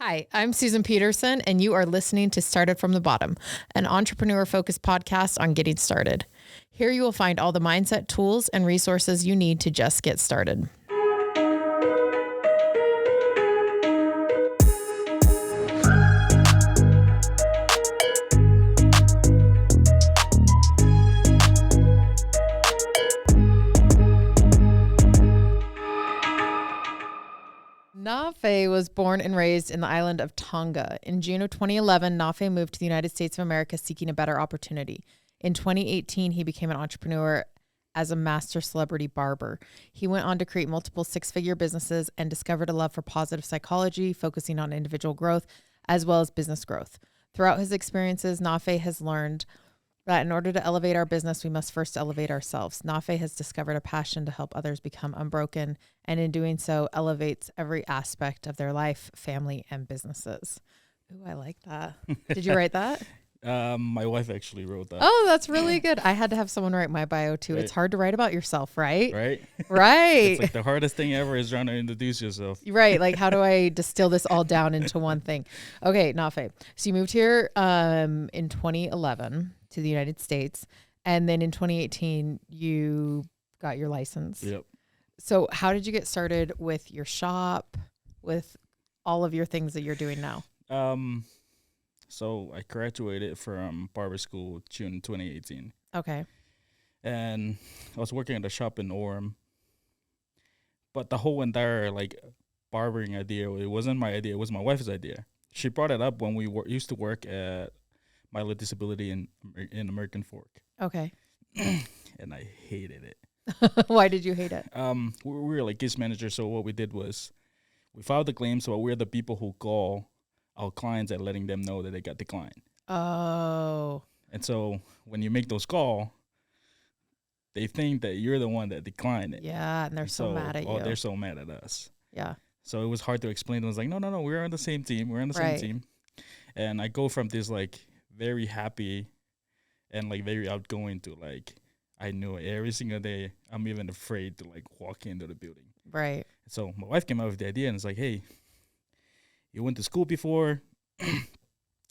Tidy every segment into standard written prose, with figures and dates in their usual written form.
Hi, I'm Susan Peterson, and you are listening to Started from the Bottom, an entrepreneur-focused podcast on getting started. Here you will find all the mindset tools and resources you need to just get started. Nafe was born and raised in the island of Tonga. In June of 2011, Nafe moved to the United States of America seeking a better opportunity. In 2018, he became an entrepreneur as a Master Celebrity Barber. He went on to create multiple six-figure businesses and discovered a love for positive psychology, focusing on individual growth as well as business growth. Throughout his experiences, Nafe has learned that in order to elevate our business, we must first elevate ourselves. Nafe has discovered a passion to help others become unbroken, and in doing so, elevates every aspect of their life, family, and businesses. Ooh, I like that. Did you write that? My wife actually wrote that. Oh, that's really good. I had to have someone write my bio too. Right. It's hard to write about yourself, right? Right? Right. It's like the hardest thing ever is trying to introduce yourself. Right. Like, how do I distill this all down into one thing? Okay, Nafe. So you moved here in 2011 to the United States. And then in 2018, you got your license. Yep. So how did you get started with your shop, with all of your things that you're doing now? So I graduated from barber school June 2018. Okay. And I was working at a shop in Orem. But the whole entire barbering idea, it wasn't my idea, it was my wife's idea. She brought it up when we used to work at Milo Disability in American Fork. Okay. And I hated it. Why did you hate it? We were like case managers, so what we did was we filed the claims, so we're the people who call our clients and letting them know that they got declined. Oh. And so when you make those calls, they think that you're the one that declined it. Yeah, and they're so mad at you. Oh, they're so mad at us. Yeah. So it was hard to explain. I was like, no, we're on the same team. We're on the same team. And I go from this very happy and very outgoing to I knew it. Every single day I'm even afraid to walk into the building. Right. So my wife came up with the idea and it's like, hey, you went to school before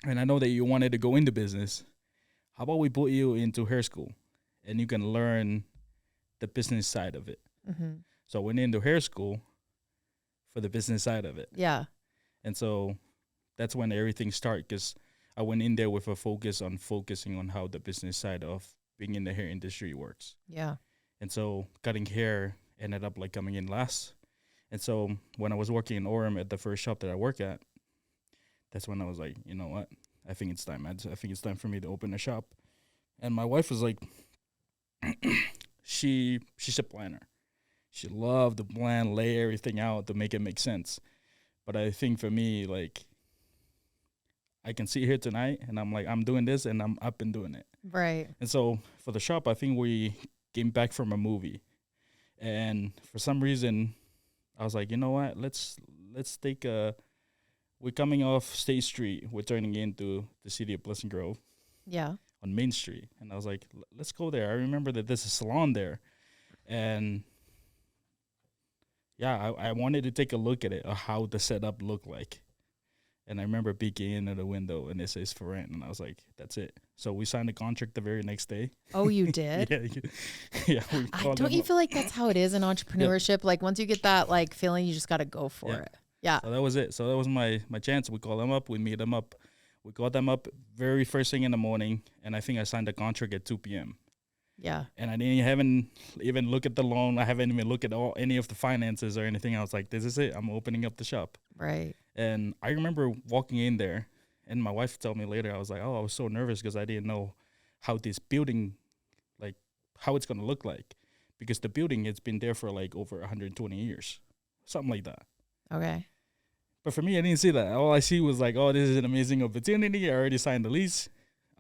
and I know that you wanted to go into business. How about we put you into hair school and you can learn the business side of it. Mm-hmm. So I went into hair school for the business side of it. Yeah. And so that's when everything started because I went in there with a focusing on how the business side of being in the hair industry works. Yeah. And so cutting hair ended up coming in last. And so when I was working in Orem at the first shop that I work at, that's when I was like, you know what? I think it's time. I think it's time for me to open a shop. And my wife was like, she's a planner. She loved to plan, lay everything out to make it make sense. But I think for me, I can sit here tonight and I'm doing this and I'm up and doing it. Right. And so for the shop, I think we came back from a movie. And for some reason, I was like, you know what? Let's take we're coming off State Street. We're turning into the city of Pleasant Grove. Yeah. On Main Street. And I was like, let's go there. I remember that there's a salon there. And yeah, I wanted to take a look at it, or how the setup looked like. And I remember peeking in at the window and it says for rent. And I was like, that's it. So we signed the contract the very next day. Oh, you did? Yeah. Don't you feel like that's how it is in entrepreneurship? Yeah. Once you get that feeling, you just got to go for it. Yeah. So that was it. So that was my chance. We call them up. We meet them up. We got them up very first thing in the morning. And I think I signed the contract at 2 p.m. Yeah. And I haven't even looked at the loan. I haven't even looked at any of the finances or anything. I was like, this is it. I'm opening up the shop. Right. And I remember walking in there, and my wife told me later, I was like, I was so nervous because I didn't know how this building, how it's going to look like. Because the building, it's been there for over 120 years. Something like that. Okay. But for me, I didn't see that. All I see was this is an amazing opportunity. I already signed the lease.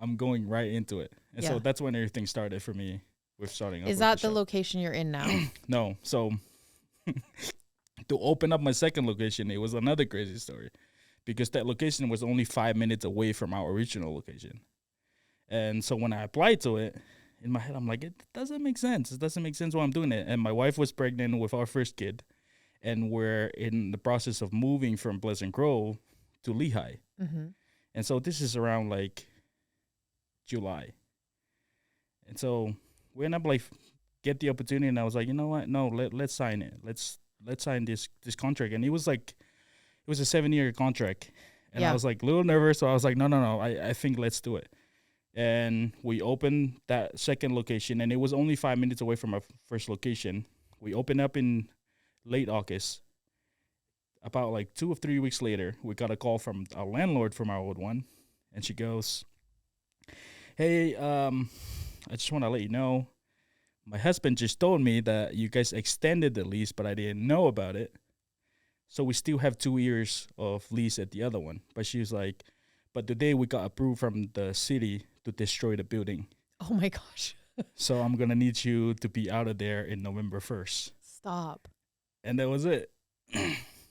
I'm going right into it. And so that's when everything started for me with starting up. Is that the location you're in now? No. So to open up my second location, it was another crazy story because that location was only 5 minutes away from our original location. And so when I applied to it, in my head, I'm like, it doesn't make sense. It doesn't make sense why I'm doing it. And my wife was pregnant with our first kid. And we're in the process of moving from Pleasant Grove to Lehigh. Mm-hmm. And so this is around like July. And so we end up like get the opportunity, and I was like, you know what? No, let's sign it. Let's sign this contract. And it was a 7-year contract. And I was like a little nervous, so I was like, no, I think let's do it. And we opened that second location, and it was only 5 minutes away from our first location. We opened up in late August. About like 2 or 3 weeks later, we got a call from our landlord from our old one, and she goes, hey, I just want to let you know, my husband just told me that you guys extended the lease, but I didn't know about it. So we still have 2 years of lease at the other one. But she was like, but today we got approved from the city to destroy the building. Oh my gosh. So I'm going to need you to be out of there in November 1st. Stop. And that was it.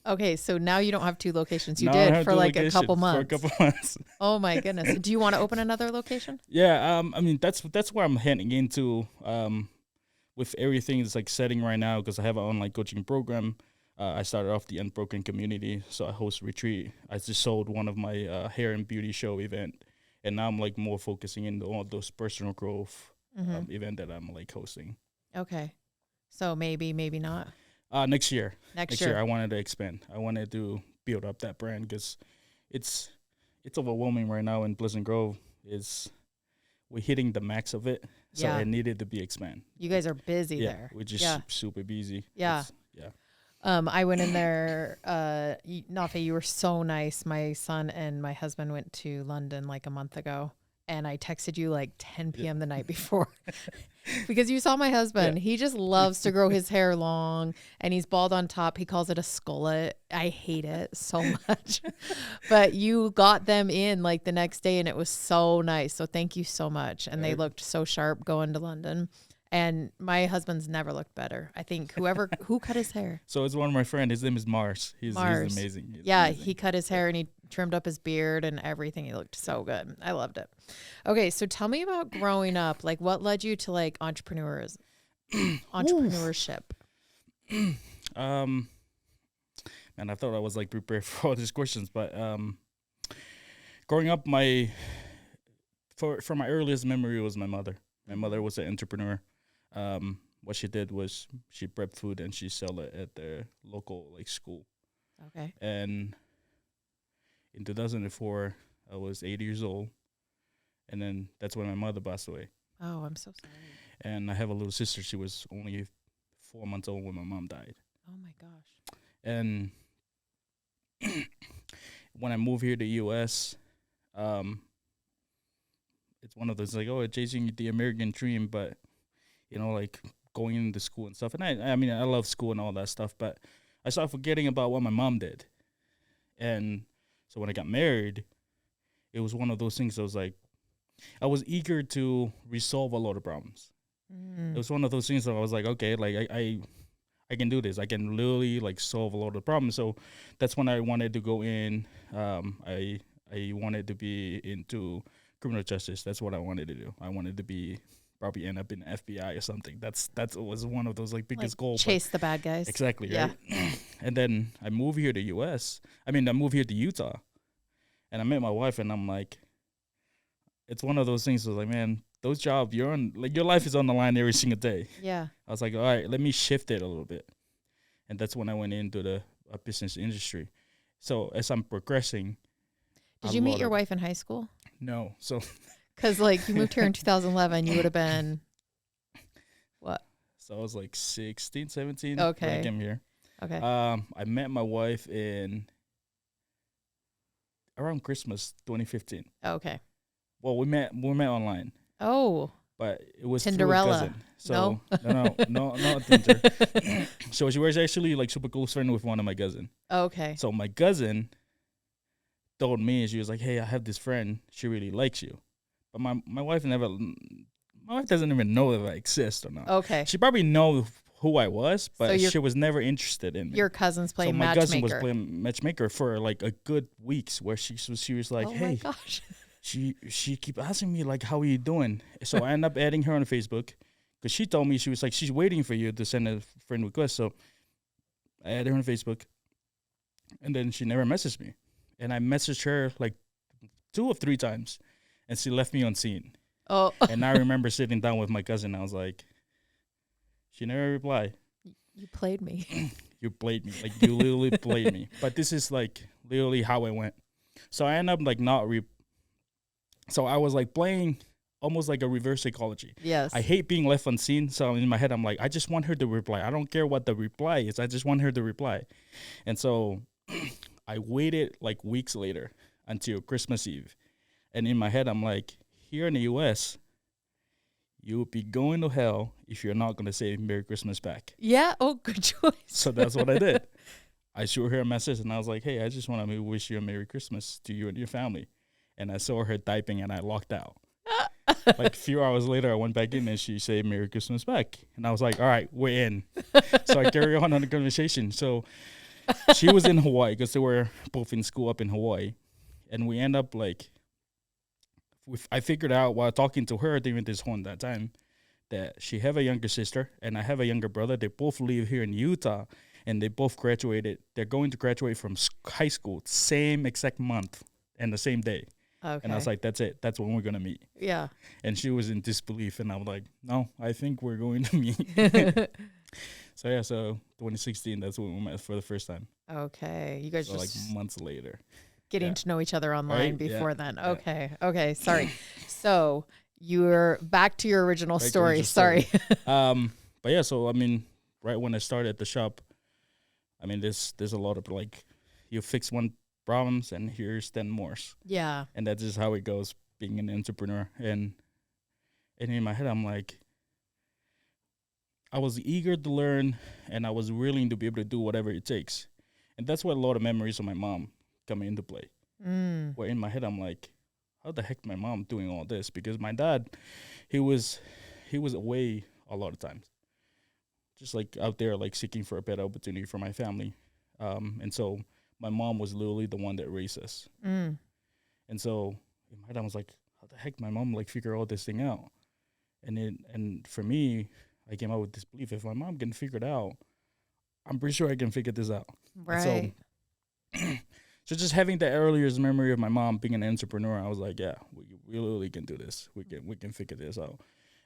Okay, so now you don't have 2 locations. You Now I did have for 2 like a couple locations months. For a couple months. Oh my goodness. Do you want to open another location? Yeah, I mean that's where I'm heading into with everything that's like setting right now, because I have an online coaching program. I started off the Unbroken community, so I host retreat. I just sold one of my hair and beauty show event, and now I'm like more focusing in all those personal growth event that I'm like hosting. Okay, so maybe not. Next year. Next year, I wanted to expand. I wanted to build up that brand, because it's overwhelming right now in Pleasant Grove. We're hitting the max of it, so it needed to be expand. You guys are busy there. We're just super busy. Yeah. I went in there. Nafe, you were so nice. My son and my husband went to London like a month ago, and I texted you like 10 p.m. the night before because you saw my husband. He just loves to grow his hair long, and he's bald on top. He calls it a skullet. I hate it so much. But you got them in like the next day, and it was so nice. So thank you so much. And they looked so sharp going to London. And my husband's never looked better. I think who cut his hair? So it's one of my friends. His name is Mars. He's amazing. He's amazing. He cut his hair and he trimmed up his beard and everything. He looked so good. I loved it. Okay, so tell me about growing up. Like, what led you to like entrepreneurship? Man, I thought I was like prepared for all these questions, but growing up, for my earliest memory was my mother. My mother was an entrepreneur. What she did was she prepped food and she sold it at the local like school. Okay. And in 2004, I was 8 years old, and then that's when my mother passed away. Oh, I'm so sorry. And I have a little sister. She was only 4 months old when my mom died. Oh my gosh. And when I moved here to U.S., it's one of those like, chasing the American dream, but like going into school and stuff. And I mean, I love school and all that stuff, but I started forgetting about what my mom did. And so when I got married, it was one of those things that was like, I was eager to resolve a lot of problems. It was one of those things that I was like, okay, like I can do this. I can literally like solve a lot of problems. So that's when I wanted to go in. I wanted to be into criminal justice. That's what I wanted to do. I wanted to probably end up in the FBI or something. That was one of those like biggest goals. Chase the bad guys. Exactly. Yeah. Right. And then I moved here to I moved here to Utah, and I met my wife, and I'm like, it's one of those things. I was like, man, those jobs you're on, like your life is on the line every single day. Yeah. I was like, all right, let me shift it a little bit, and that's when I went into the business industry. So as I'm progressing. Did you meet your wife in high school? No. So. Because, like, you moved here in 2011. You would have been, what? So I was like 16, 17 okay. when I came here. Okay. I met my wife around Christmas 2015. Okay. Well, we met online. Oh. But it was Tinderella. Through a cousin. So, no, not Tinder. So she was actually like super close friend with one of my cousin. Okay. So my cousin told me, she was like, hey, I have this friend. She really likes you. But my wife doesn't even know if I exist or not. Okay. She probably know who I was, but she was never interested in me. Your cousin's playing matchmaker. So my cousin was playing matchmaker for like a good weeks, where she was like, hey, my gosh. she keep asking me like, how are you doing? So I end up adding her on Facebook, because she told me, she was like, she's waiting for you to send a friend request. So I added her on Facebook, and then she never messaged me. and I messaged her like 2 or 3 times, and she left me on scene. Oh. And I remember sitting down with my cousin. I was like, she never replied. You played me. You played me. Like, you literally played me. But this is like literally how it went. So I ended up like not so I was like playing almost like a reverse psychology. Yes. I hate being left unseen. So in my head, I'm like, I just want her to reply. I don't care what the reply is. I just want her to reply. And so I waited like weeks later until Christmas Eve. And in my head, I'm like, here in the U.S., you would be going to hell if you're not going to say Merry Christmas back. Yeah. Oh, good choice. So that's what I did. I showed her a message, and I was like, hey, I just want to wish you a Merry Christmas to you and your family. And I saw her typing, and I locked out. Like a few hours later, I went back in, and she said Merry Christmas back. And I was like, all right, we're in. So I carry on the conversation. So she was in Hawaii because they were both in school up in Hawaii. And we end up like, I figured out while talking to her during this whole that time that she have a younger sister and I have a younger brother. They both live here in Utah, and they both graduated. They're going to graduate from high school same exact month and the same day. Okay. And I was like, that's it. That's when we're going to meet. Yeah. And she was in disbelief, and I was like, no, I think we're going to meet. So 2016, that's when we met for the first time. Okay. You guys So like just months later. getting to know each other online Right? before Yeah. then. Yeah. Okay. Okay. Sorry. So you're back to your original Back to story. original story. Sorry. But yeah, so I mean, right when I started at the shop, I mean, there's a lot of like, you fix one problems and here's 10 more. Yeah. And that's just how it goes being an entrepreneur. And in my head, I'm like, I was eager to learn, and I was willing to be able to do whatever it takes. And that's where a lot of memories of my mom come into play. Where in my head, I'm like, how the heck my mom doing all this? Because my dad, he was away a lot of times, just like out there, like seeking for a better opportunity for my family. And so my mom was literally the one that raised us. And so in my head, I was like, how the heck my mom like figure all this thing out? And for me, I came out with this belief: if my mom can figure it out, I'm pretty sure I can figure this out. Right. So just having the earliest memory of my mom being an entrepreneur, I was like, yeah, we literally can do this. We can figure this out.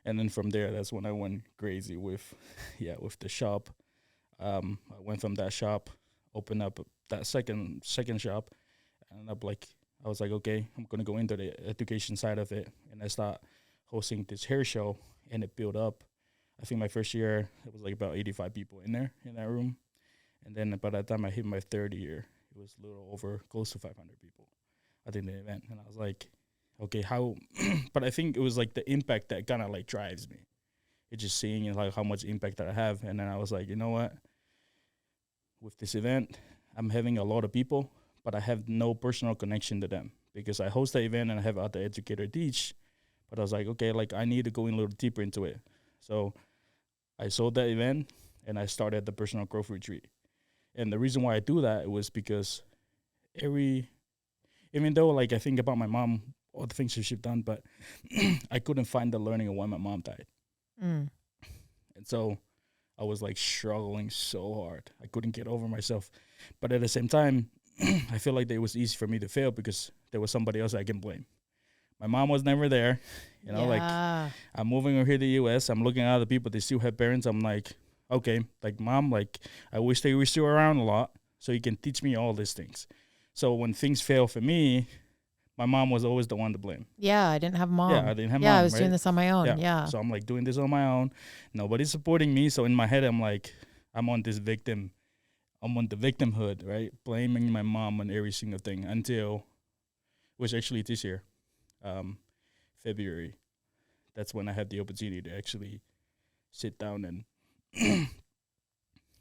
And then from there, that's when I went crazy with the shop. I went from that shop, opened up that second shop, and I was like, okay, I'm gonna go into the education side of it, and I start hosting this hair show, and it built up. I think my first year, it was like about 85 people in that room. And then by the time I hit my third year, it was a little over close to 500 people at the event. And I was like, okay, how, but I think it was like the impact that kind of like drives me. It's just seeing like how much impact that I have. And then I was like, you know what? With this event, I'm having a lot of people, but I have no personal connection to them because I host the event and I have other educator teach. But I was like, okay, like I need to go in a little deeper into it. So I sold that event and I started the personal growth retreat. And the reason why I do that was because even though like I think about my mom, all the things she's done, but I couldn't find the learning of when my mom died. And so I was like struggling so hard. I couldn't get over myself. But at the same time, I feel like it was easy for me to fail because there was somebody else I can blame. My mom was never there. You know, like I'm moving over here to the U.S. I'm looking at other people. They still have parents. I'm like, okay, like mom, like I wish they were still around a lot so you can teach me all these things. So when things fail for me, my mom was always the one to blame. Yeah, I didn't have mom. Yeah, I didn't have mom. Yeah, I was right? doing this on my own. Yeah. So I'm like doing this on my own. Nobody's supporting me. So in my head, I'm like, I'm on the victimhood, right? Blaming my mom on every single thing until, which actually this year, February, that's when I had the opportunity to actually sit down and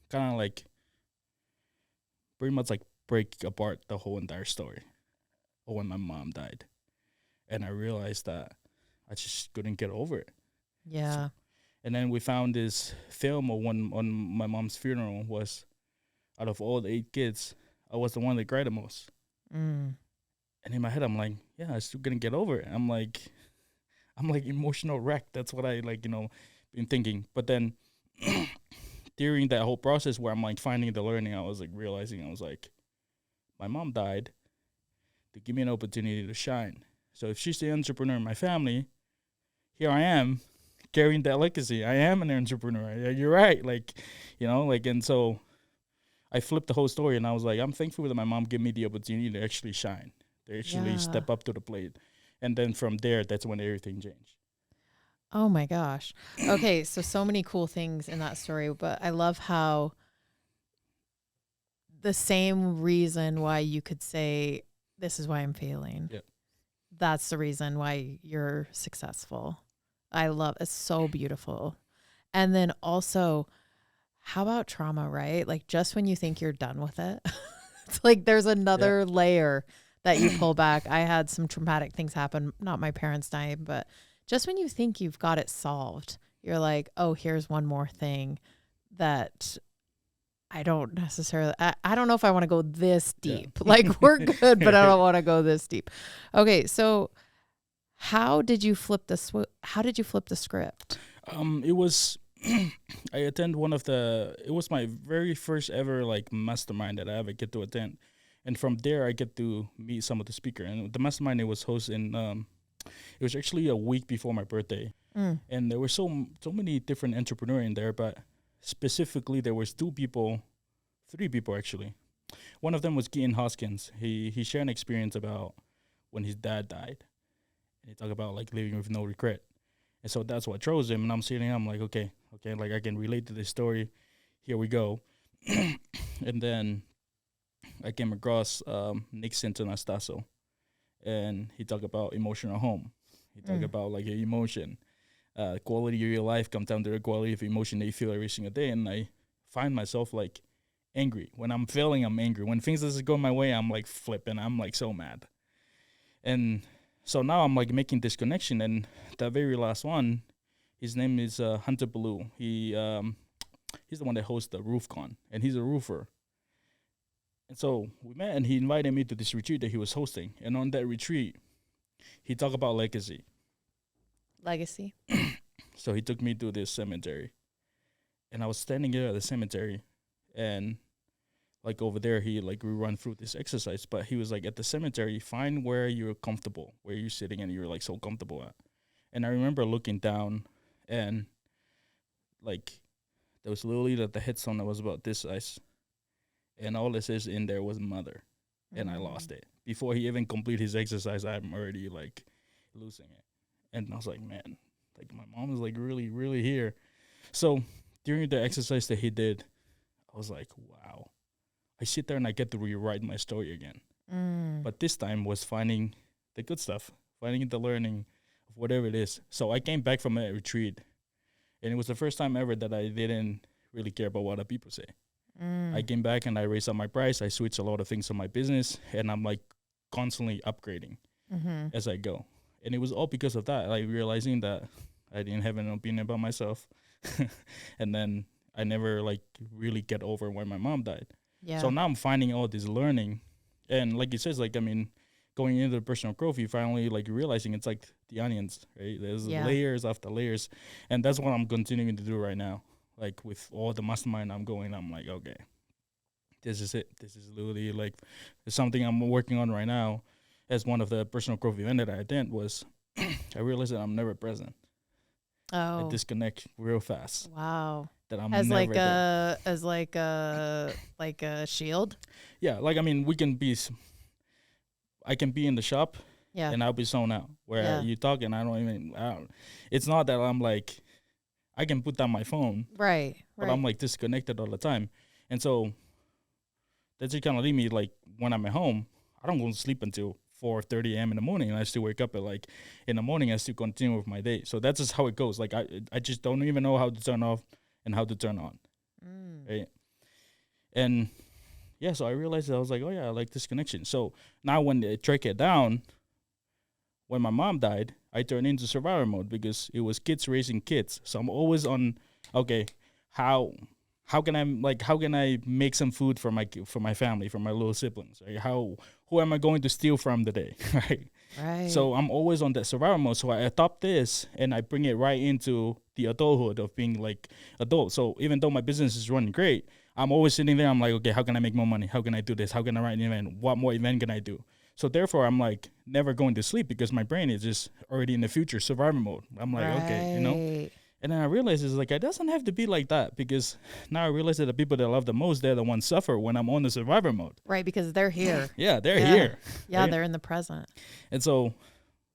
kind of like pretty much like break apart the whole entire story of when my mom died. And I realized that I just couldn't get over it. Yeah. And then we found this film of when on my mom's funeral was, out of all the 8 kids, I was the one that cried the most. And in my head, I'm like, yeah, I still couldn't get over it. I'm like emotional wreck. That's what I been thinking. But then during that whole process where I'm like finding the learning, I was like realizing, I was like, my mom died to give me an opportunity to shine. So if she's the entrepreneur in my family, here I am carrying that legacy. I am an entrepreneur. You're right. Like, and so I flipped the whole story and I was like, I'm thankful that my mom gave me the opportunity to actually shine, to actually step up to the plate. And then from there, that's when everything changed. Oh my gosh. Okay. So many cool things in that story, but I love how the same reason why you could say, this is why I'm failing. Yep. That's the reason why you're successful. I love it's so beautiful. And then also, how about trauma, right? Like just when you think you're done with it, it's like there's another layer that you pull back. I had some traumatic things happen, not my parents dying, but just when you think you've got it solved, you're like, oh, here's one more thing that I don't necessarily, I don't know if I want to go this deep. Yeah. Like we're good, but I don't want to go this deep. Okay. So how did you flip the script? It was, I attend it was my very first ever like mastermind that I ever get to attend. And from there, I get to meet some of the speaker. And the mastermind, it was hosted it was actually a week before my birthday. And there were so many different entrepreneurs in there, but specifically there was 3 people actually. One of them was Keaton Hoskins. He shared an experience about when his dad died. And he talked about like living with no regret. And so that's what chose him. And I'm sitting, I'm like, okay, like I can relate to this story. Here we go. And then I came across Nick Santonastasso, and he talked about emotional home. He talked about like your emotion, quality of your life comes down to the quality of emotion that you feel every single day. And I find myself like angry. When I'm failing, I'm angry. When things doesn't go my way, I'm like flipping. I'm like so mad. And so now I'm like making this connection. And the very last one, his name is Hunter Ballou. He's the one that hosts the RoofCon, and he's a roofer. And so we met, and he invited me to this retreat that he was hosting. And on that retreat, he talked about legacy. Legacy. So he took me to this cemetery. And I was standing there at the cemetery. And like over there, we run through this exercise. But he was like, at the cemetery, find where you're comfortable, where you're sitting and you're like so comfortable at. And I remember looking down, and like there was literally the headstone that was about this size. And all it says in there was mother. And I lost it. Before he even completed his exercise, I'm already like losing it. And I was like, man, like my mom is like really, really here. So during the exercise that he did, I was like, wow. I sit there and I get to rewrite my story again. But this time was finding the good stuff, finding the learning of whatever it is. So I came back from a retreat, and it was the first time ever that I didn't really care about what other people say. I came back and I raised up my price. I switched a lot of things on my business, and I'm like constantly upgrading as I go. And it was all because of that, like realizing that I didn't have an opinion about myself. And then I never like really get over when my mom died. Yeah. So now I'm finding all this learning. And like it says, like, I mean, going into the personal growth, you finally like realizing it's like the onions, right? There's layers after layers. And that's what I'm continuing to do right now. Like with all the mastermind I'm going, I'm like, okay, this is it. This is literally like something I'm working on right now. As one of the personal growth event that I attend was, I realized that I'm never present. I disconnect real fast. Wow. That I'm as never like there. As like a shield. Yeah, like I mean, I can be in the shop, and I'll be zoned out. Where you talk and I don't. It's not that I'm like, I can put down my phone, right? But I'm like disconnected all the time, and so that's just kind of leave me like when I'm at home, I don't go to sleep until 4:30 a.m. in the morning, and I still wake up at like in the morning. I still continue with my day. So that's just how it goes. Like I just don't even know how to turn off and how to turn on, right? And yeah, so I realized that I was like, oh yeah, I like this connection. So now when they track it down, when my mom died, I turned into survivor mode because it was kids raising kids. So I'm always on, okay, how can I make some food for my family, for my little siblings? Right? Who am I going to steal from today? Right. So I'm always on that survival mode. So I adopt this and I bring it right into the adulthood of being like adult. So even though my business is running great, I'm always sitting there. I'm like, okay, how can I make more money? How can I do this? How can I write an event? What more event can I do? So therefore, I'm like never going to sleep because my brain is just already in the future survival mode. I'm like, okay, you know. Right. And then I realized it's like it doesn't have to be like that, because now I realize that the people that I love the most, they're the ones suffer when I'm on the survivor mode. Right, because they're here. Yeah, they're Yeah. here. Yeah, right? they're in the present. And so,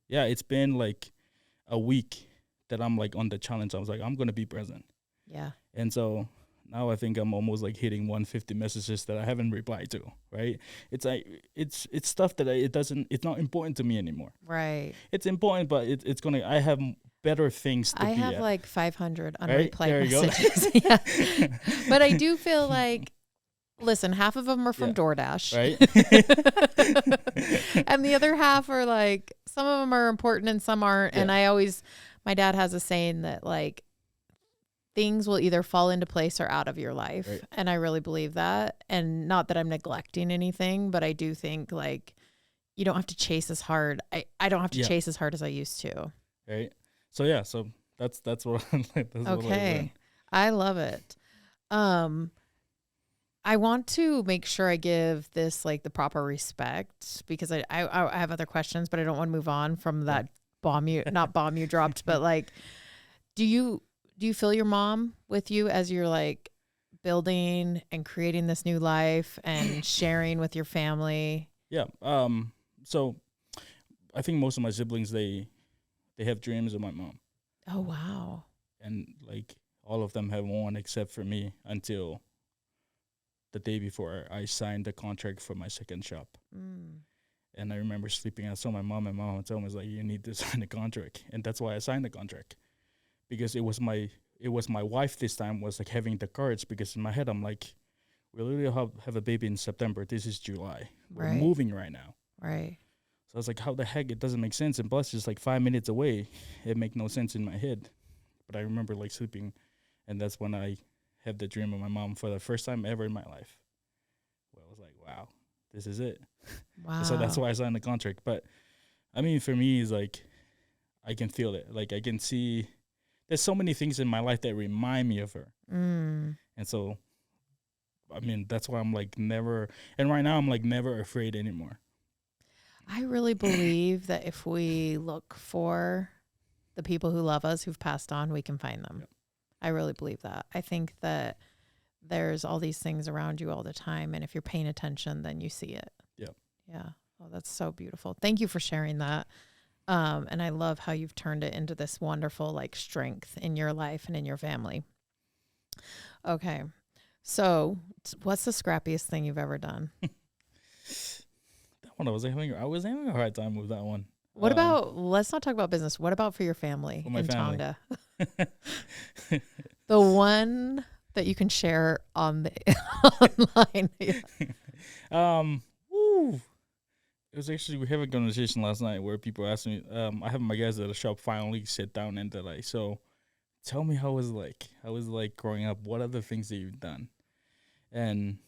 yeah, it's been like a week that I'm like on the challenge. I was like, I'm gonna be present. Yeah. And so now I think I'm almost like hitting 150 messages that I haven't replied to. Right? It's like it's stuff that it's not important to me anymore. Right. It's important, but it's gonna. I have better things to I be have at. like 500 Right? unreplied There you go. messages. Yeah. But I do feel like, listen, half of them are from Yeah. DoorDash. Right? And the other half are like, some of them are important and some aren't. And my dad has a saying that like, things will either fall into place or out of your life. Right. And I really believe that. And not that I'm neglecting anything, but I do think like, you don't have to chase as hard. I don't have to chase as hard as I used to. Right. So yeah, so that's what I'm like. That's what Okay. I love it. I want to make sure I give this like the proper respect, because I have other questions, but I don't want to move on from that not bomb you dropped, but like, do you feel your mom with you as you're like building and creating this new life and sharing with your family? Yeah. So I think most of my siblings, they have dreams of my mom, Oh, wow. and like all of them have one except for me until the day before I signed the contract for my second shop. Mm. And I remember sleeping. I saw my mom, and my mom told me, like, you need to sign the contract. And that's why I signed the contract, because it was my wife this time was like having the courage, because in my head I'm like, we literally have a baby in September. This is July. We're Right. moving right now. Right. So I was like, how the heck? It doesn't make sense. And plus, it's like 5 minutes away. It make no sense in my head. But I remember like sleeping, and that's when I had the dream of my mom for the first time ever in my life. Well, I was like, wow, this is it. Wow. So that's why I signed the contract. But I mean, for me, it's like I can feel it. Like I can see there's so many things in my life that remind me of her. Mm. And so, I mean, that's why I'm like never, and right now I'm like never afraid anymore. I really believe that if we look for the people who love us, who've passed on, we can find them. Yep. I really believe that. I think that there's all these things around you all the time, and if you're paying attention, then you see it. Yep. Yeah. Oh, that's so beautiful. Thank you for sharing that. And I love how you've turned it into this wonderful like strength in your life and in your family. Okay. So what's the scrappiest thing you've ever done? That one I was having a hard time with that one. What about, let's not talk about business. What about for your family For my in family. Tonga? The one that you can share on the online. Yeah. Woo. It was actually, we had a conversation last night where people asked me, I have my guys at the shop finally sit down and they're like, so tell me how it was like. How it was like growing up. What are the things that you've done? And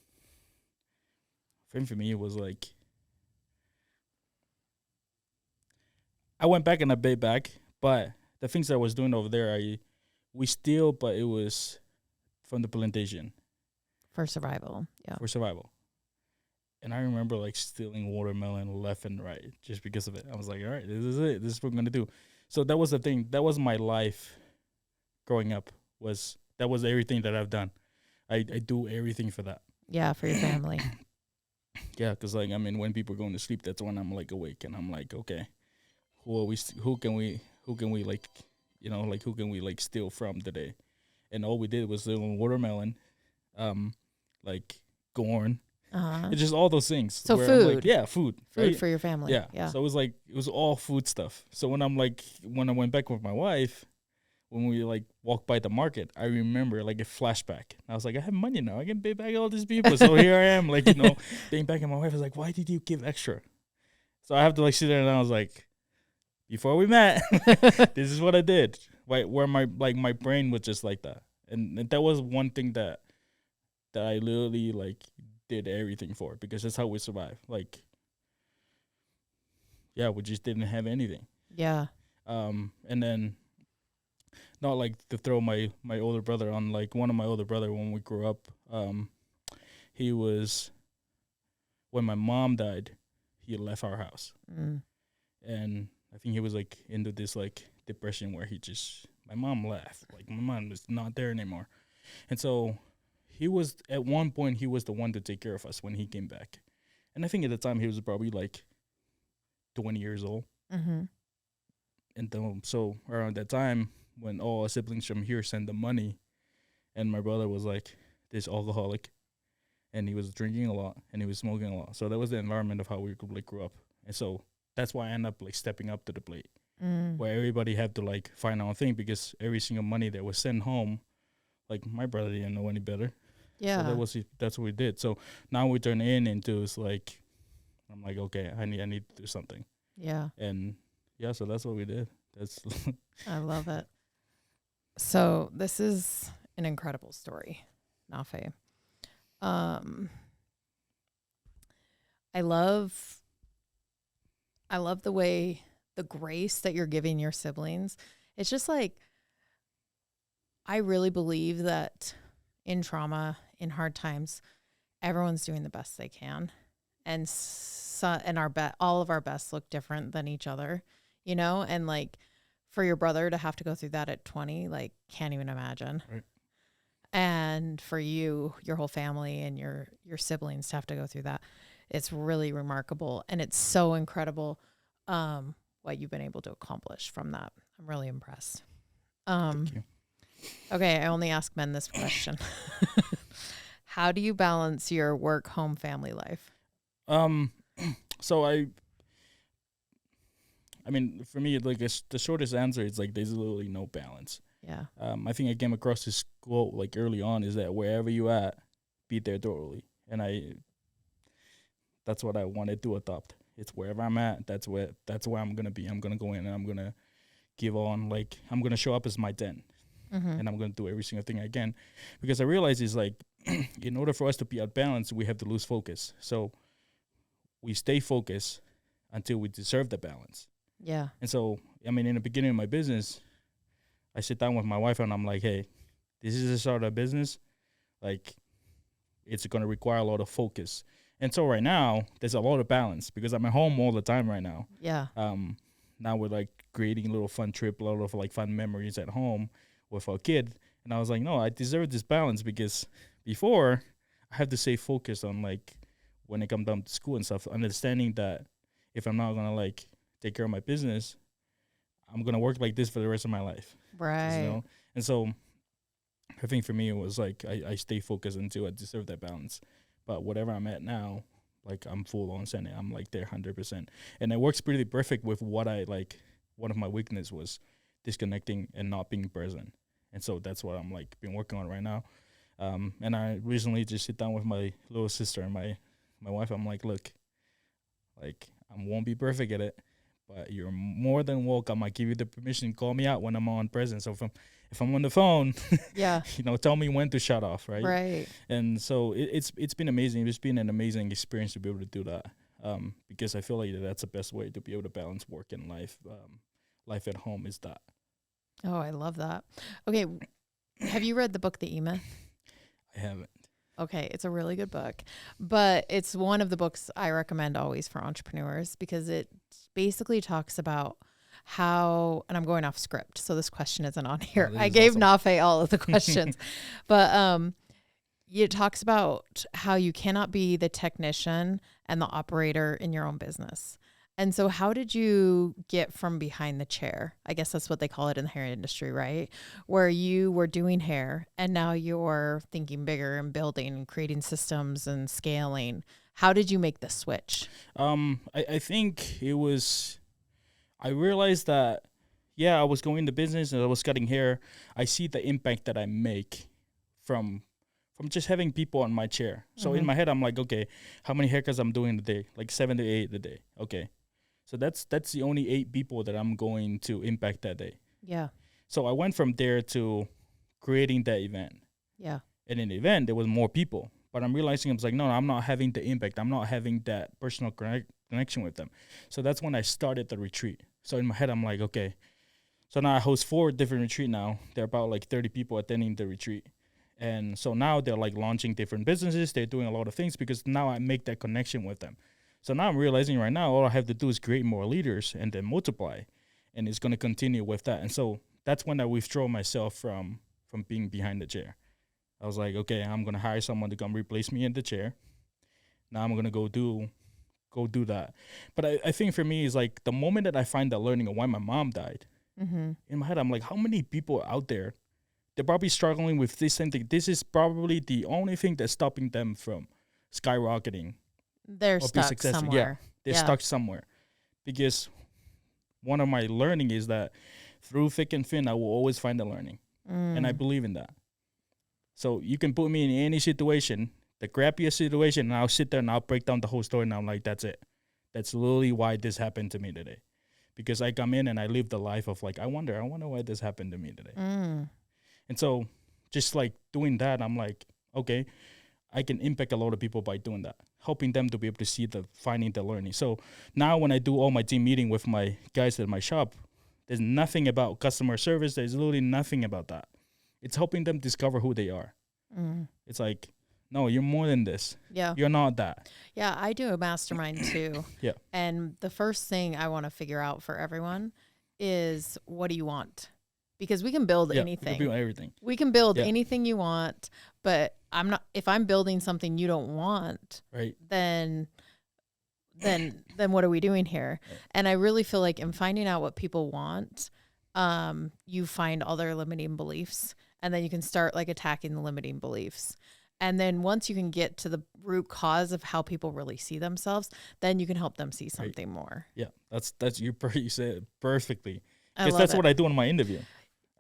for me, it was like, I went back and I paid back, but the things that I was doing over there, we steal, but it was from the plantation For survival. Yeah. for survival. And I remember like stealing watermelon left and right just because of it. I was like, all right, this is it. This is what we're gonna do. So that was the thing. That was my life growing up. That was everything that I've done. I do everything for that. Yeah. For your family. Yeah, because like I mean, when people are going to sleep, that's when I'm like awake and I'm like, okay, who can we like, you know, like who can we like steal from today? And all we did was steal watermelon, like corn. Uh-huh. It's just all those things. So where I'm like, food. yeah, food. Food right? for your family. Yeah. Yeah. So it was like, it was all food stuff. So when I went back with my wife, when we like walked by the market, I remember like a flashback. I was like, I have money now. I can pay back all these people. So here I am, like, you know, paying back. And my wife was like, why did you give extra? So I have to like sit there and I was like, before we met, this is what I did. Right, where my brain was just like that. And that was one thing that I literally like did everything for, because that's how we survive. Like, yeah, we just didn't have anything. Yeah. And then not like to throw my older brother on, like one of my older brother when we grew up, he was, when my mom died, he left our house. Mm. And I think he was like into this like depression where my mom left. Like my mom was not there anymore. And so he was, at one point, he was the one to take care of us when he came back. And I think at the time he was probably like 20 years old. Mm-hmm. And then, so around that time, when all our siblings from here sent the money, and my brother was like this alcoholic, and he was drinking a lot, and he was smoking a lot. So that was the environment of how we like grew up. And so that's why I ended up like stepping up to the plate, where everybody had to like find our own thing, because every single money that was sent home, like my brother didn't know any better. Yeah. So that's what we did. So now we turn into it's like, I'm like, okay, I need to do something. Yeah. And yeah, so that's what we did. That's I love it. So this is an incredible story, Nafe. I love the way, the grace that you're giving your siblings. It's just like, I really believe that in trauma, in hard times, everyone's doing the best they can. And all of our best look different than each other, you know? And like, for your brother to have to go through that at 20, like, can't even imagine. Right. And for you, your whole family and your siblings to have to go through that, it's really remarkable. And it's so incredible what you've been able to accomplish from that. I'm really impressed. Thank you. Okay, I only ask men this question. How do you balance your work, home, family life? So I mean, for me, like the shortest answer is like there's literally no balance. Yeah. I think I came across this quote like early on, is that wherever you at, be there thoroughly. And that's what I wanted to adopt. It's wherever I'm at, that's where I'm gonna be. I'm gonna go in and I'm gonna give on, like I'm gonna show up as my 10. And I'm gonna do every single thing I can, because I realize it's like in order for us to be out balanced, we have to lose focus. So we stay focused until we deserve the balance. Yeah. And so, I mean, in the beginning of my business, I sit down with my wife and I'm like, hey, this is the start of a business. Like, it's going to require a lot of focus. And so right now, there's a lot of balance because I'm at home all the time right now. Yeah. Now we're like creating a little fun trip, a lot of like fun memories at home with our kid. And I was like, no, I deserve this balance, because before I have to stay focused on like when I come down to school and stuff, understanding that if I'm not going to like take care of my business, I'm going to work like this for the rest of my life. Right. You know? And so I think for me, it was like I stay focused until I deserve that balance. But whatever I'm at now, like I'm full on sending. I'm like there 100%. And it works pretty perfect with what I like. One of my weakness was disconnecting and not being present. And so that's what I'm like been working on right now. And I recently just sit down with my little sister and my wife. I'm like, look, like I won't be perfect at it, but you're more than welcome. I give you the permission. Call me out when I'm on present. So if I'm on the phone, yeah, tell me when to shut off, right? Right. And so it's been amazing. It's been an amazing experience to be able to do that, because I feel like that's the best way to be able to balance work and life. Life at home is that. Oh, I love that. Okay, have you read the book The E-Myth? I haven't. Okay, it's a really good book, but it's one of the books I recommend always for entrepreneurs, because it basically talks about how, and I'm going off script, so this question isn't on here. I gave awesome. Nafe all of the questions, but it talks about how you cannot be the technician and the operator in your own business. And so how did you get from behind the chair? I guess that's what they call it in the hair industry, right? Where you were doing hair and now you're thinking bigger and building and creating systems and scaling. How did you make the switch? I think it was, I realized that, I was going into business and I was cutting hair. I see the impact that I make from just having people on my chair. So in my head, I'm like, okay, how many haircuts I'm doing a day? Like 7 to 8 a day. Okay. So that's the only 8 people that I'm going to impact that day. Yeah. So I went from there to creating that event. Yeah. And in the event, there was more people. But I'm realizing I was like, no, I'm not having the impact. I'm not having that personal connection with them. So that's when I started the retreat. So in my head, I'm like, okay. So now I host 4 different retreats now. There are about like 30 people attending the retreat. And so now they're like launching different businesses. They're doing a lot of things because now I make that connection with them. So now I'm realizing right now, all I have to do is create more leaders and then multiply, and it's going to continue with that. And so that's when I withdraw myself from being behind the chair. I was like, okay, I'm going to hire someone to come replace me in the chair. Now I'm going to go do that. But I think for me, it's like the moment that I find that learning of why my mom died, in my head, I'm like, how many people out there, they're probably struggling with this same thing. This is probably the only thing that's stopping them from skyrocketing. They're stuck somewhere. Yeah, they're stuck somewhere. Because one of my learning is that through thick and thin, I will always find the learning. And I believe in that. So you can put me in any situation, the crappiest situation, and I'll sit there and I'll break down the whole story, and I'm like, that's it. That's literally why this happened to me today. Because I come in and I live the life of like, I wonder why this happened to me today. And so just like doing that, I'm like, okay, I can impact a lot of people by doing that, helping them to be able to see finding the learning. So now when I do all my team meeting with my guys at my shop, there's nothing about customer service. There's literally nothing about that. It's helping them discover who they are. It's like, no, you're more than this. Yeah. You're not that. Yeah, I do a mastermind too. Yeah. And the first thing I want to figure out for everyone is, what do you want? Because we can build anything. We can build everything. We can build anything you want, but if I'm building something you don't want, right, then what are we doing here? Right. And I really feel like in finding out what people want, you find all their limiting beliefs, and then you can start like attacking the limiting beliefs. And then once you can get to the root cause of how people really see themselves, then you can help them see something more. Yeah, that's you said it perfectly. Because that's what I do in my interview.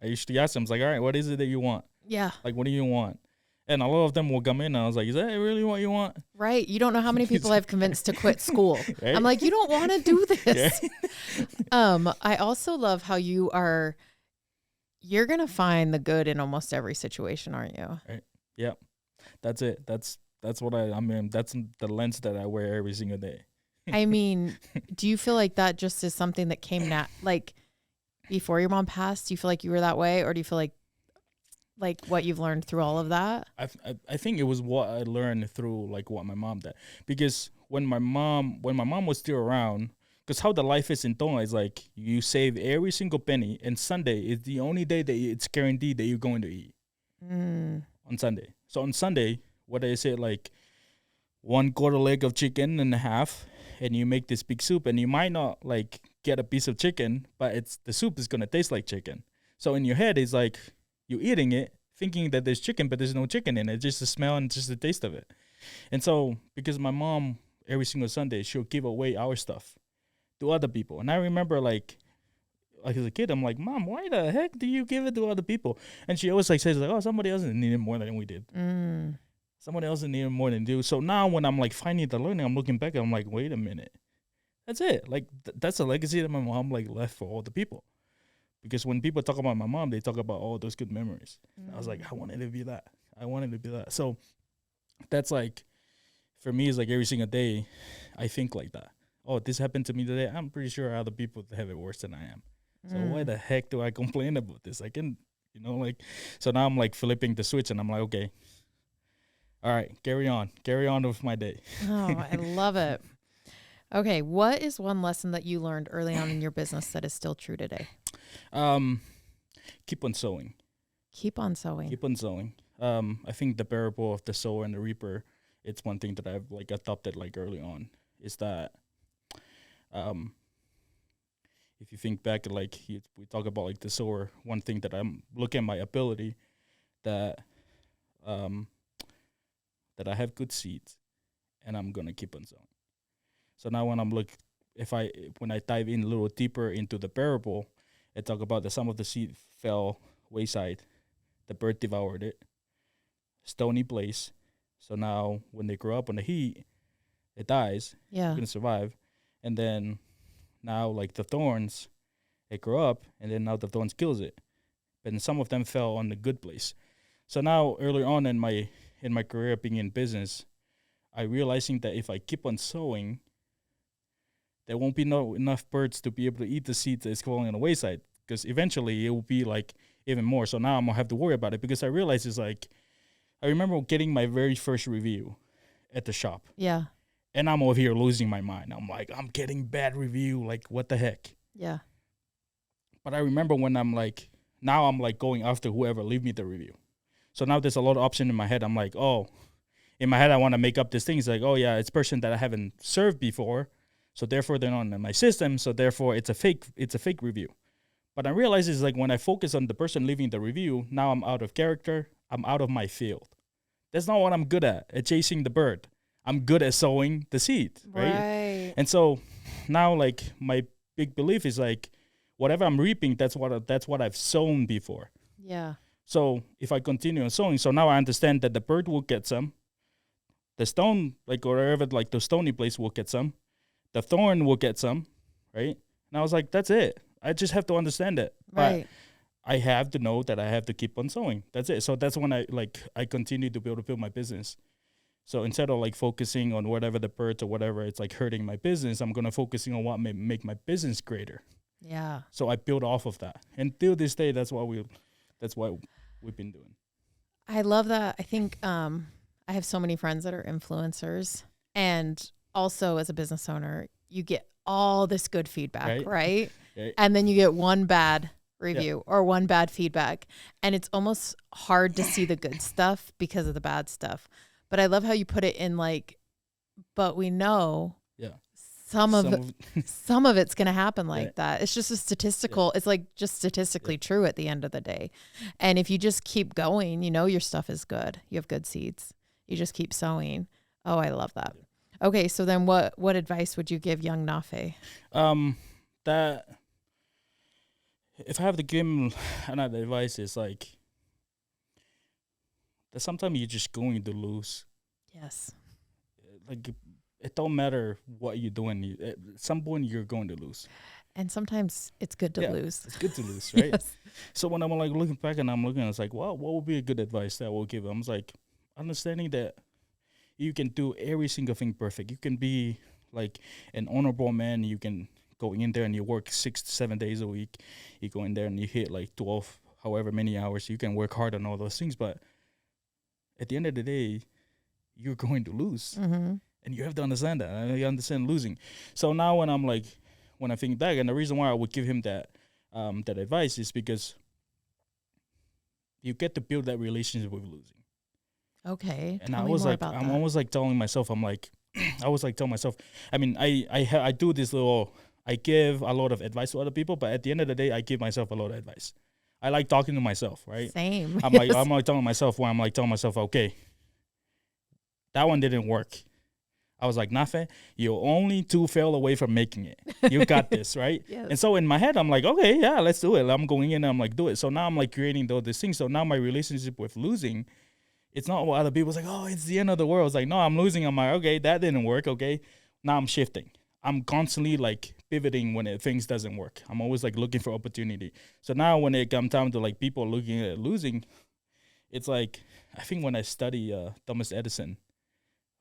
I usually ask them, like, all right, what is it that you want? Yeah. Like, what do you want? And a lot of them will come in and I was like, is that really what you want? Right. You don't know how many people I've convinced to quit school. Right? I'm like, you don't want to do this. I also love how you're going to find the good in almost every situation, aren't you? Right. Yeah. That's it. That's what I mean, that's the lens that I wear every single day. I mean, do you feel like that just is something that came like before your mom passed? Do you feel like you were that way, or do you feel like what you've learned through all of that? I think it was what I learned through like what my mom did. Because when my mom was still around, because how the life is in Tonga is like you save every single penny, and Sunday is the only day that it's guaranteed that you're going to eat on Sunday. So on Sunday, what I say, like 1/4 leg of chicken and a half, and you make this big soup, and you might not like get a piece of chicken, but the soup is gonna taste like chicken. So in your head, it's like you're eating it, thinking that there's chicken, but there's no chicken in it. Just the smell and just the taste of it. And so because my mom every single Sunday she'll give away our stuff to other people, and I remember like as a kid, I'm like, Mom, why the heck do you give it to other people? And she always like says like, oh, somebody else need it more than we did. Somebody else need it more than you. So now when I'm like finding the learning, I'm looking back and I'm like, wait a minute. That's it. Like that's a legacy that my mom like left for all the people. Because when people talk about my mom, they talk about all those good memories. I was like, I wanted to be that. So that's like, for me, it's like every single day, I think like that. Oh, this happened to me today. I'm pretty sure other people have it worse than I am. So why the heck do I complain about this? I can, like, so now I'm like flipping the switch and I'm like, okay, all right, carry on with my day. Oh, I love it. Okay, what is one lesson that you learned early on in your business that is still true today? Keep on sowing. Keep on sowing. I think the parable of the sower and the reaper, it's one thing that I've like adopted like early on, is that if you think back, like we talk about like the sower, one thing that I'm looking at my ability that I have good seeds and I'm gonna keep on sowing. So now when when I dive in a little deeper into the parable, it talk about that some of the seed fell wayside, the bird devoured it, stony place. So now when they grow up on the heat, it dies. Yeah, it's gonna survive. And then now like the thorns, it grow up, and then now the thorns kills it. But then some of them fell on the good place. So now early on in my career being in business, I realizing that if I keep on sowing, there won't be enough birds to be able to eat the seeds that is falling on the wayside, because eventually it will be like even more. So now I'm gonna have to worry about it, because I realize it's like, I remember getting my very first review at the shop. Yeah. And I'm over here losing my mind. I'm like, I'm getting bad review. Like, what the heck? Yeah. But I remember when I'm like, now I'm like going after whoever leave me the review. So now there's a lot of option in my head. I'm like, oh, in my head, I want to make up this thing. It's like, oh yeah, it's a person that I haven't served before. So therefore they're not in my system. So therefore it's a fake review. But I realize it's like when I focus on the person leaving the review, now I'm out of character. I'm out of my field. That's not what I'm good at chasing the bird. I'm good at sowing the seed, right? And so now like my big belief is like, whatever I'm reaping, that's what I've sown before. Yeah. So if I continue on sowing, so now I understand that the bird will get some, the stone, like wherever like the stony place will get some, the thorn will get some, right? And I was like, that's it. I just have to understand it. Right. But I have to know that I have to keep on sowing. That's it. So that's when I continue to build my business. So instead of like focusing on whatever the birds or whatever, it's like hurting my business, I'm gonna focusing on what may make my business greater. Yeah. So I build off of that. And till this day, that's what we've been doing. I love that. I think I have so many friends that are influencers, and also as a business owner, you get all this good feedback, right? And then you get one bad review or one bad feedback, and it's almost hard to see the good stuff because of the bad stuff. But I love how you put it in like, but we know some of it's going to happen like that. It's just a statistical, it's like just statistically true at the end of the day. And if you just keep going, you know, your stuff is good. You have good seeds. You just keep sowing. Oh, I love that. Okay. So then what advice would you give young Nafe? That if I have to give him another advice, is like that sometimes you're just going to lose. Yes. Like, it don't matter what you're doing. At some point, you're going to lose. And sometimes it's good to lose. It's good to lose, right? Yes. So when I'm like looking back and I'm looking, it's like, well, what would be a good advice that I will give them? I like, understanding that you can do every single thing perfect. You can be like an honorable man. You can go in there and you work 6 to 7 days a week. You go in there and you hit like 12, however many hours. You can work hard on all those things. But at the end of the day, you're going to lose. Mm-hmm. And you have to understand that. And you understand losing. So now when I think back, and the reason why I would give him that advice is because you get to build that relationship with losing. Okay. And I'm always like telling myself, telling myself, I mean, I do this little, I give a lot of advice to other people, but at the end of the day, I give myself a lot of advice. I like talking to myself, right? Same. I'm like telling myself, okay, that one didn't work. I was like, Nafe, you're only 2 fail away from making it. You got this, right? Yes. And so in my head, I'm like, okay, yeah, let's do it. I'm going in and I'm like, do it. So now I'm like creating all these things. So now my relationship with losing, it's not what other people's like, oh, it's the end of the world. It's like, no, I'm losing. I'm like, okay, that didn't work. Okay. Now I'm shifting. I'm constantly like pivoting when things doesn't work. I'm always like looking for opportunity. So now when it comes down to like people looking at losing, it's like, I think when I study Thomas Edison,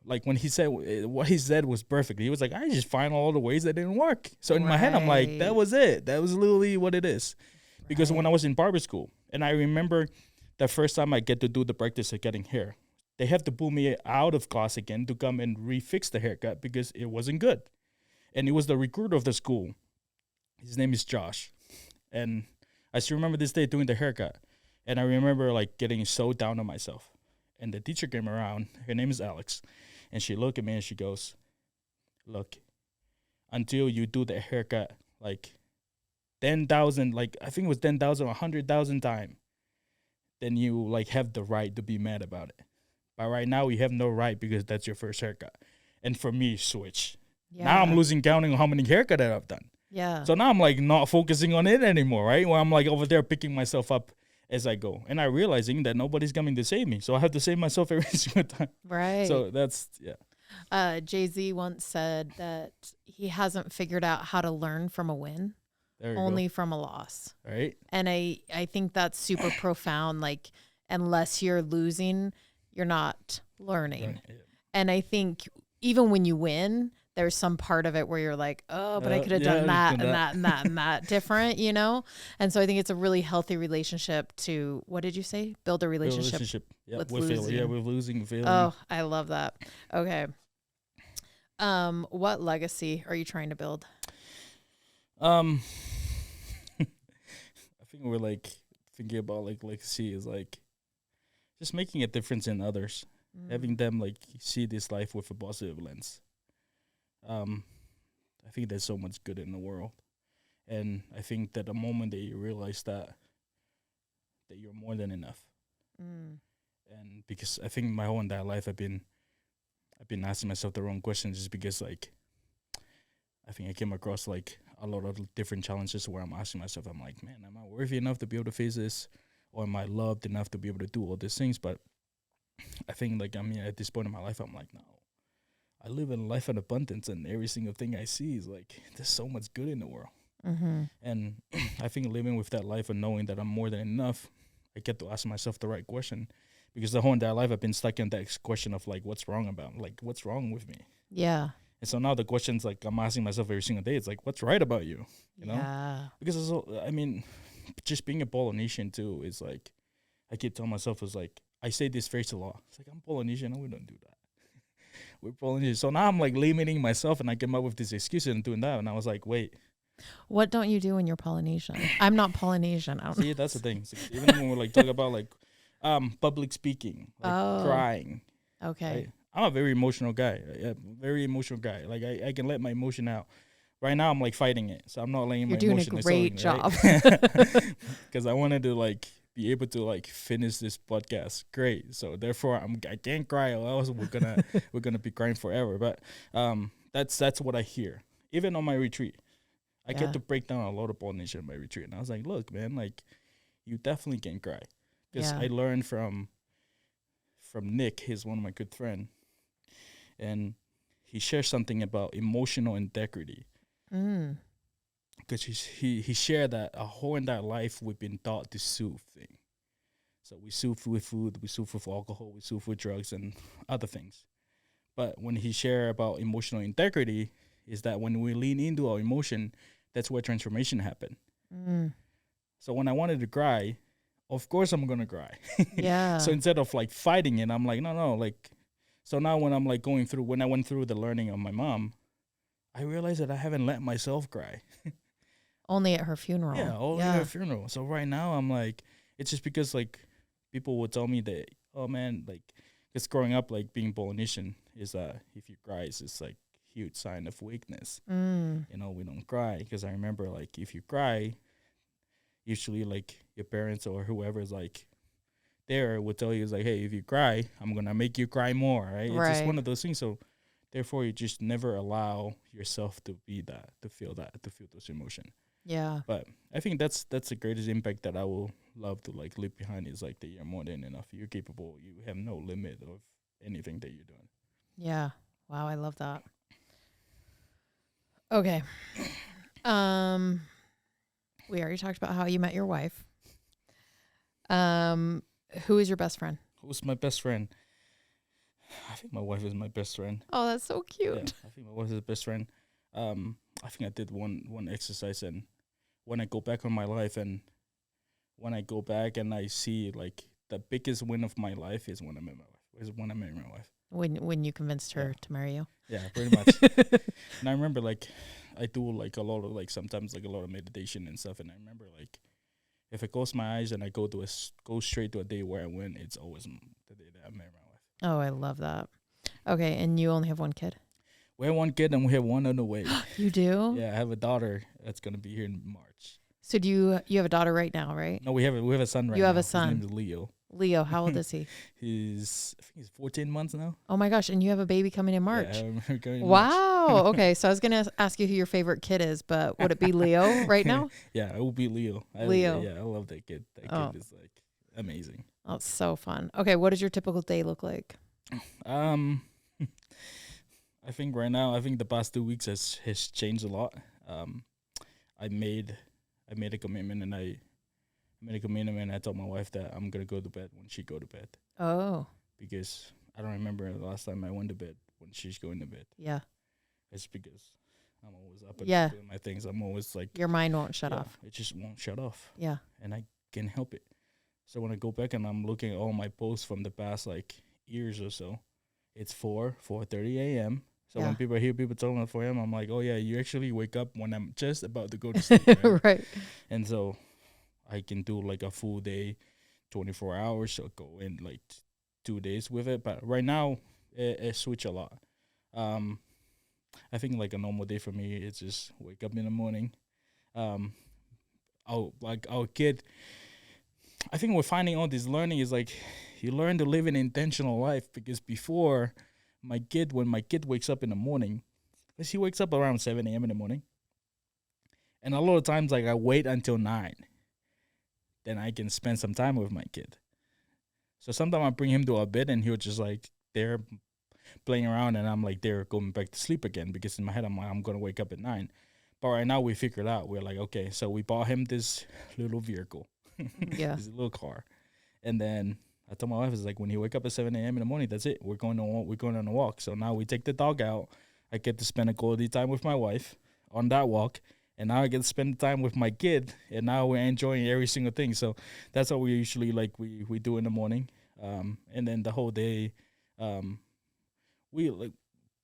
like when he said what he said was perfect. He was like, I just find all the ways that didn't work. So in my head, I'm like, that was it. That was literally what it is. Because when I was in barber school, and I remember the first time I get to do the practice of getting hair, they have to pull me out of class again to come and refix the haircut because it wasn't good. And it was the recruiter of the school. His name is Josh. And I still remember this day doing the haircut. And I remember like getting so down on myself. And the teacher came around. Her name is Alex. And she looked at me and she goes, look, until you do the haircut like 10,000, like I think it was 10,000 or 100,000 times, then you like have the right to be mad about it. But right now you have no right because that's your first haircut. And for me, switch. Yeah. Now I'm losing counting on how many haircuts that I've done. Yeah. So now I'm like not focusing on it anymore, right? Where I'm like over there picking myself up as I go. And I'm realizing that nobody's coming to save me. So I have to save myself every single time. Right. So that's, yeah. Jay-Z once said that he hasn't figured out how to learn from a win, only from a loss. Right. And I think that's super profound. Like, unless you're losing, you're not learning. Right. Yeah. And I think even when you win, there's some part of it where you're like, oh, but I could have done that and that and that and that different, you know? And so I think it's a really healthy relationship to, what did you say? Build a relationship with losing. With losing feeling. Oh, I love that. Okay. What legacy are you trying to build? Um, I think we're like thinking about like legacy is like just making a difference in others, having them like see this life with a positive lens. Um, I think there's so much good in the world, and I think that the moment that you realize that you're more than enough, Mm. and because I think my whole entire life I've been asking myself the wrong questions, just because like I think I came across like a lot of different challenges where I'm asking myself, I'm like, man, am I worthy enough to be able to face this, or am I loved enough to be able to do all these things? But I think like at this point in my life, I'm like, no, I live in a life of abundance, and every single thing I see is like there's so much good in the world. Mm-hmm. And I think living with that life and knowing that I'm more than enough, I get to ask myself the right question, because the whole entire life I've been stuck in that question of like, what's wrong about, like, what's wrong with me? Yeah. And so now the questions like I'm asking myself every single day, it's like, what's right about you? You know? Yeah. Because it's all, I mean, just being a Polynesian too is like, I keep telling myself is like, I say this phrase a lot. It's like, I'm Polynesian. No, we don't do that. We're Polynesian. So now I'm like limiting myself, and I came up with this excuse and doing that. And I was like, wait, What don't you do when you're Polynesian? I'm not Polynesian. I don't see, know. that's the thing. So even when we're like talking about like public speaking, like Oh. crying, Okay. right? I'm a very emotional guy. Very emotional guy. Like I can let my emotion out. Right now I'm like fighting it. So I'm not letting You're my doing a emotion great job. Because I wanted to like be able to like finish this podcast great. So therefore I can't cry, or else we're gonna be crying forever. But that's what I hear. Even on my retreat, I Yeah. get to break down a lot of Polynesian on my retreat, and I was like, look, man, like you definitely can cry, because Yeah. I learned from Nick. He's one of my good friend, and he shares something about emotional integrity. Mm. Because he shared that our whole entire life we've been taught to soothe things. So we soothe with food, we soothe with alcohol, we soothe with drugs and other things. But when he shared about emotional integrity, is that when we lean into our emotion, that's where transformation happened. Mm. So when I wanted to cry, of course I'm gonna cry. Yeah. So instead of like fighting it, I'm like, no, like. So now when I'm like when I went through the learning of my mom, I realized that I haven't let myself cry. Only at her funeral. Yeah, only at her funeral. So right now I'm like, it's just because like people would tell me that, oh man, like, because growing up like being Polynesian is if you cry, it's just like huge sign of weakness. Mm. You know, we don't cry, because I remember like if you cry, usually like your parents or whoever is like there would tell you is like, hey, if you cry, I'm gonna make you cry more, right? It's just one of those things. So therefore, you just never allow yourself to be that, to feel those emotions. Yeah. But I think that's the greatest impact that I will love to like leave behind, is like that you're more than enough. You're capable. You have no limit of anything that you're doing. Yeah. Wow, I love that. Okay. We already talked about how you met your wife. Who is your best friend? Who's my best friend? I think my wife is my best friend. Oh, that's so cute. Yeah, I think my wife is the best friend. I think I did one exercise, and when I go back on my life, and when I go back and I see like the biggest win of my life is when I met my wife. Is when I met my wife. When you convinced her to marry you. Yeah, pretty much. And I remember like I do like a lot of like sometimes like a lot of meditation and stuff, and I remember like if I close my eyes and I go straight to a day where I win, it's always the day that I marry my wife. Oh, I love that. Okay, and you only have one kid? We have one kid and we have one on the way. You do? Yeah, I have a daughter that's gonna be here in March. So do you have a daughter right now, right? No, we have a son right now. You have a son. His name is Leo. Leo, how old is he? I think he's 14 months now. Oh my gosh, and you have a baby coming in March. Yeah, we're going in Wow. March. Okay, so I was going to ask you who your favorite kid is, but would it be Leo right now? Yeah, it will be Leo. Leo. Yeah, I love that kid. That kid is like amazing. Oh, it's so fun. Okay, what does your typical day look like? I think right now, the past 2 weeks has changed a lot. I made a commitment, and I told my wife that I'm gonna go to bed when she go to bed. Oh. Because I don't remember the last time I went to bed when she's going to bed. Yeah. It's because I'm always up and doing my things. I'm always like, your mind won't shut off. It just won't shut off. Yeah. And I can't help it. So when I go back and I'm looking at all my posts from the past like years or so, it's 4:30 a.m. So Yeah. when people hear people telling it for him, I'm like, oh yeah, you actually wake up when I'm just about to go to sleep, right? Right. And so I can do like a full day, 24 hours, so go in like 2 days with it. But right now, it switch a lot. Um, I think like a normal day for me is just wake up in the morning. Um, our kid. I think we're finding all this learning is like you learn to live an intentional life because before when my kid wakes up in the morning, because he wakes up around 7 a.m. in the morning, and a lot of times like I wait until 9, then I can spend some time with my kid. So sometimes I bring him to our bed and he'll just like there playing around, and I'm like there going back to sleep again because in my head I'm like I'm gonna wake up at 9. But right now we figured out we're like okay, so we bought him this little vehicle, Yeah. this little car, and then I told my wife it's like when he wake up at 7 a.m. in the morning, that's it. We're going on a walk. So now we take the dog out. I get to spend a quality time with my wife on that walk, and now I get to spend time with my kid, and now we're enjoying every single thing. So that's what we usually like we do in the morning, and then the whole day, we like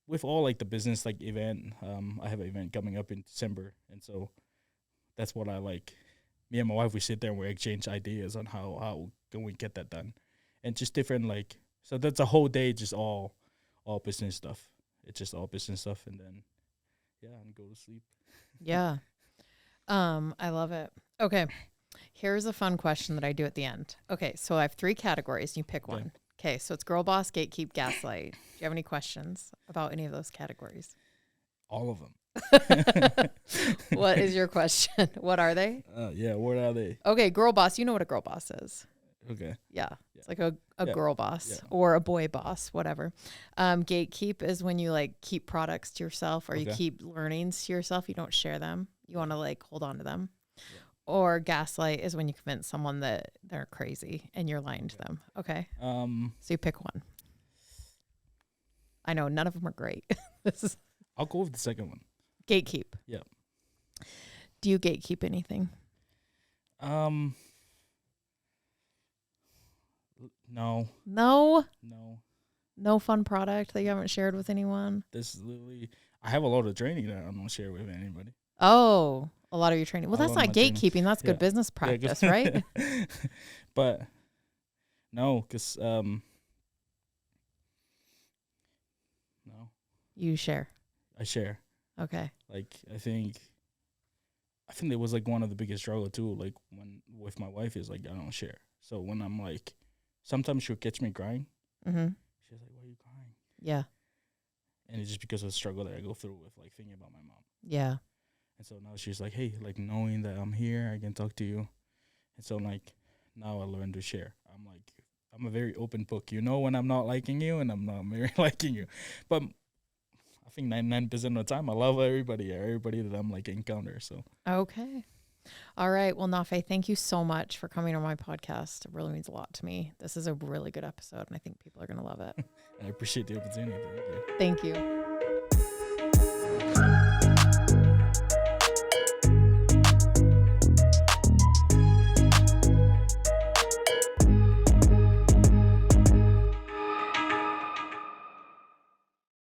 with all like the business like event. I have an event coming up in December, and so that's what I like. Me and my wife, we sit there and we exchange ideas on how can we get that done, and just different like. So that's a whole day, just all business stuff. It's just all business stuff, and then and go to sleep. Yeah. I love it. Okay. Here's a fun question that I do at the end. Okay, so I have 3 categories. You pick one. Okay, so it's girl boss, gatekeep, gaslight. Do you have any questions about any of those categories? All of them. What is your question? What are they? What are they? Okay, girl boss. You know what a girl boss is. Okay. Yeah. It's like a girl boss Yeah. or a boy boss, whatever. Gatekeep is when you like keep products to yourself or you Okay. keep learnings to yourself. You don't share them. You want to like hold on to them. Yeah. Or gaslight is when you convince someone that they're crazy and you're lying to them. Okay. So you pick one. I know none of them are great. This is I'll go with the second one. gatekeep. Yeah. Do you gatekeep anything? No. No. No. No fun product that you haven't shared with anyone? This is literally. I have a lot of training that I'm not share with anybody. Oh, a lot of your training. Well, A that's lot of not my training. gatekeeping. That's good Yeah. business practice, right? But no, because no. You share. I share. Okay. Like I think it was like one of the biggest struggle too. Like when with my wife is like I don't share. So when I'm like, sometimes she'll catch me crying. Mm-hmm. She's like, "Why are you crying?" Yeah. And it's just because of the struggle that I go through with like thinking about my mom. Yeah. And so now she's like, "Hey, like knowing that I'm here, I can talk to you." And so like now I learn to share. I'm a very open book. You know when I'm not liking you and I'm not very liking you. But I think 99% of the time I love everybody that I'm like encounter. So Okay. All right. Well, Nafe, thank you so much for coming on my podcast. It really means a lot to me. This is a really good episode, and I think people are going to love it. I appreciate the opportunity. Thank you. Thank you.